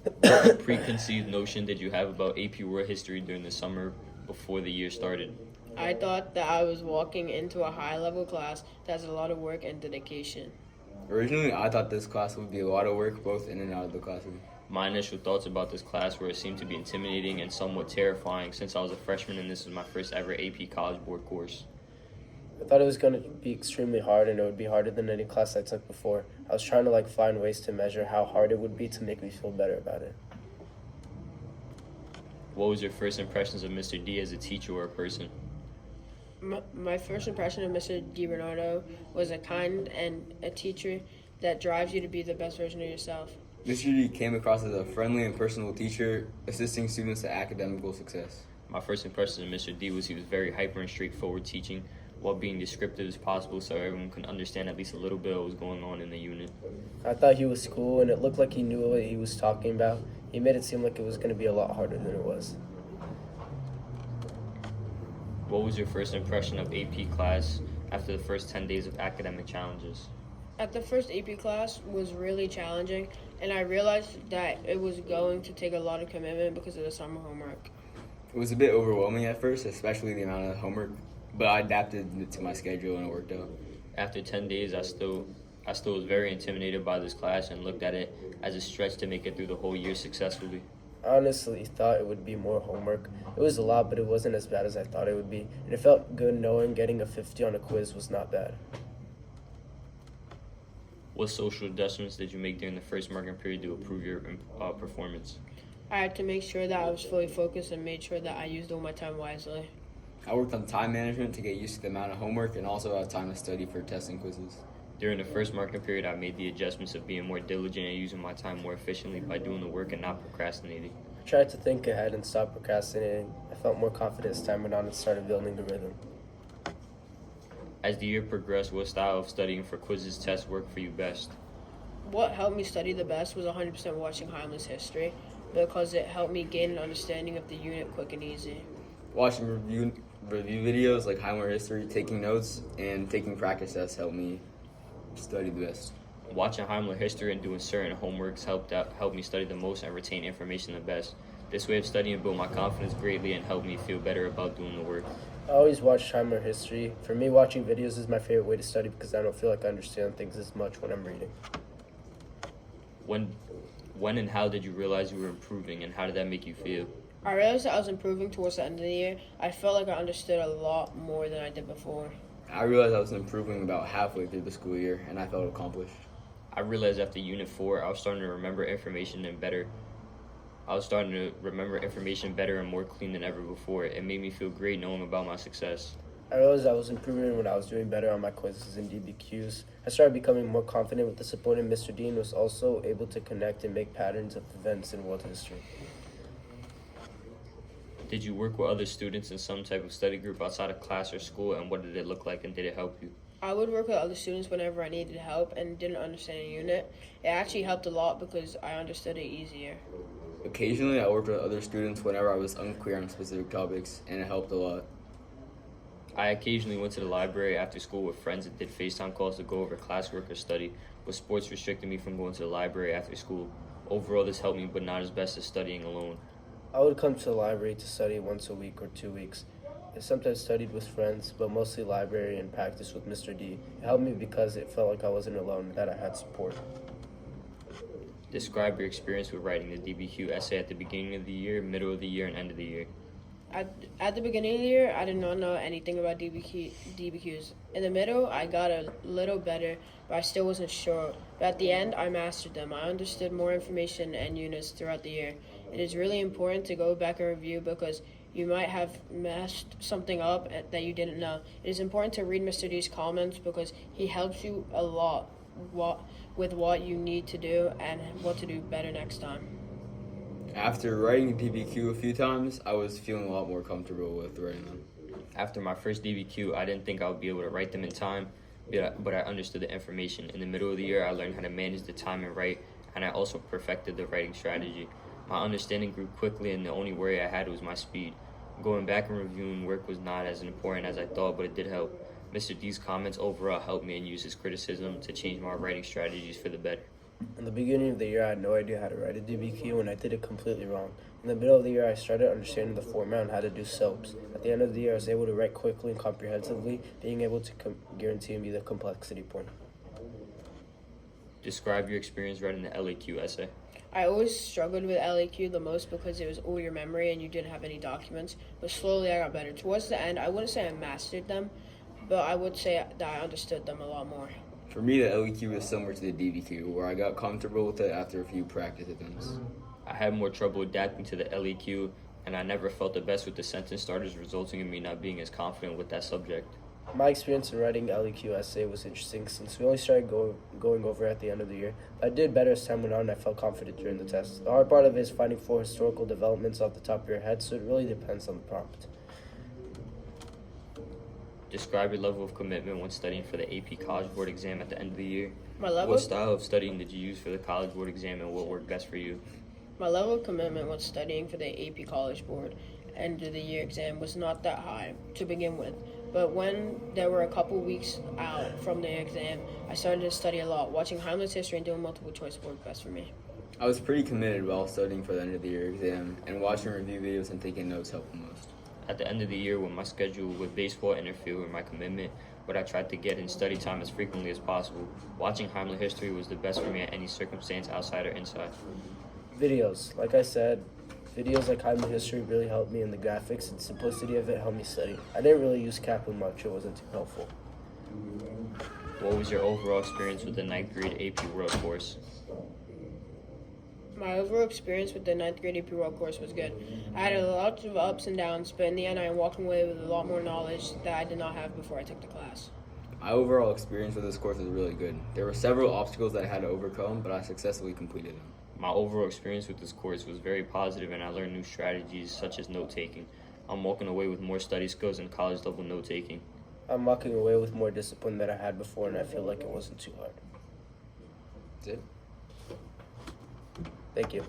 What preconceived notion did you have about AP World History during the summer before the year started? I thought that I was walking into a high level class that has a lot of work and dedication. Originally, I thought this class would be a lot of work both in and out of the classroom. My initial thoughts about this class were it seemed to be intimidating and somewhat terrifying since I was a freshman and this was my first ever AP College Board course. I thought it was going to be extremely hard and it would be harder than any class I took before. I was trying to find ways to measure how hard it would be to make me feel better about it. What was your first impressions of Mr. D as a teacher or a person? My first impression of Mr. DiBernardo was a kind and a teacher that drives you to be the best version of yourself. Mr. D came across as a friendly and personable teacher, assisting students to academic success. My first impression of Mr. D was he was very hyper and straightforward teaching while being descriptive as possible so everyone can understand at least a little bit of what was going on in the unit. I thought he was cool and it looked like he knew what he was talking about. He made it seem like it was going to be a lot harder than it was. What was your first impression of AP class after the first 10 days of academic challenges? At the first AP class was really challenging, and I realized that it was going to take a lot of commitment because of the summer homework. It was a bit overwhelming at first, especially the amount of homework, but I adapted it to my schedule and it worked out. After 10 days, I still was very intimidated by this class and looked at it as a stretch to make it through the whole year successfully. I honestly thought it would be more homework. It was a lot, but it wasn't as bad as I thought it would be. And it felt good knowing getting a 50 on a quiz was not bad. What social adjustments did you make during the first marking period to improve your performance? I had to make sure that I was fully focused and made sure that I used all my time wisely. I worked on time management to get used to the amount of homework and also have time to study for tests and quizzes. During the first marking period, I made the adjustments of being more diligent and using my time more efficiently by doing the work and not procrastinating. I tried to think ahead and stop procrastinating. I felt more confident as time went on and started building the rhythm. As the year progressed, what style of studying for quizzes tests worked for you best? What helped me study the best was 100% watching Heimlich's history because it helped me gain an understanding of the unit quick and easy. Watching review videos like Heimler History, taking notes, and taking practice tests helped me study the best. Watching Heimler history and doing certain homeworks helped me study the most and retain information the best. This way of studying built my confidence greatly and helped me feel better about doing the work. I always watch Heimler history. For me, watching videos is my favorite way to study because I don't feel like I understand things as much when I'm reading. When and how did you realize you were improving, and how did that make you feel? I realized that I was improving towards the end of the year. I felt like I understood a lot more than I did before. I realized I was improving about halfway through the school year, and I felt accomplished. I realized after Unit 4, I was starting to remember information better and more clean than ever before. It made me feel great knowing about my success. I realized I was improving when I was doing better on my quizzes and DBQs. I started becoming more confident with the support, and Mr. Dean was also able to connect and make patterns of events in world history. Did you work with other students in some type of study group outside of class or school, and what did it look like, and did it help you? I would work with other students whenever I needed help and didn't understand a unit. It actually helped a lot because I understood it easier. Occasionally, I worked with other students whenever I was unclear on specific topics, and it helped a lot. I occasionally went to the library after school with friends and did FaceTime calls to go over classwork or study, but sports restricted me from going to the library after school. Overall, this helped me, but not as best as studying alone. I would come to the library to study once a week or 2 weeks. I sometimes studied with friends, but mostly library and practice with Mr. D. It helped me because it felt like I wasn't alone and that I had support. Describe your experience with writing the DBQ essay at the beginning of the year, middle of the year, and end of the year. At the beginning of the year, I did not know anything about DBQs. In the middle, I got a little better, but I still wasn't sure. But at the end, I mastered them. I understood more information and units throughout the year. It is really important to go back and review because you might have messed something up that you didn't know. It is important to read Mr. D's comments because he helps you a lot with what you need to do and what to do better next time. After writing DBQ a few times, I was feeling a lot more comfortable with writing them. After my first DBQ, I didn't think I would be able to write them in time, but I understood the information. In the middle of the year, I learned how to manage the time and write, and I also perfected the writing strategy. My understanding grew quickly, and the only worry I had was my speed. Going back and reviewing work was not as important as I thought, but it did help. Mr. D's comments overall helped me and used his criticism to change my writing strategies for the better. In the beginning of the year, I had no idea how to write a DBQ, and I did it completely wrong. In the middle of the year, I started understanding the format and how to do SOAPs. At the end of the year, I was able to write quickly and comprehensively, being able to guarantee me the complexity point. Describe your experience writing the LAQ essay. I always struggled with LAQ the most because it was all your memory and you didn't have any documents. But slowly I got better. Towards the end, I wouldn't say I mastered them, but I would say that I understood them a lot more. For me, the LEQ was similar to the DBQ, where I got comfortable with it after a few practice attempts. I had more trouble adapting to the LEQ, and I never felt the best with the sentence starters, resulting in me not being as confident with that subject. My experience in writing LEQ essay was interesting since we only started going over at the end of the year. I did better as time went on and I felt confident during the test. The hard part of it is finding 4 historical developments off the top of your head, so it really depends on the prompt. Describe your level of commitment when studying for the AP College Board exam at the end of the year. My level, What style of studying did you use for the College Board exam, and what worked best for you? my level of commitment when studying for the AP College Board end of the year exam was not that high to begin with. But when there were a couple weeks out from the exam, I started to study a lot. Watching Heimlich's history and doing multiple choice worked best for me. I was pretty committed while studying for the end of the year exam, and watching review videos and taking notes helped the most. At the end of the year, when my schedule with baseball interfered with my commitment, but I tried to get in study time as frequently as possible. Watching Heimlich history was the best for me at any circumstance, outside or inside. Videos. Like I said, videos like Heimlich history really helped me, and the graphics and simplicity of it helped me study. I didn't really use Kaplan much, it wasn't too helpful. What was your overall experience with the 9th grade AP World course? My overall experience with the 9th grade AP World course was good. I had a lot of ups and downs, but in the end I am walking away with a lot more knowledge that I did not have before I took the class. My overall experience with this course was really good. There were several obstacles that I had to overcome, but I successfully completed them. My overall experience with this course was very positive, and I learned new strategies such as note-taking. I'm walking away with more study skills and college-level note-taking. I'm walking away with more discipline than I had before, and I feel like it wasn't too hard. That's it. Thank you.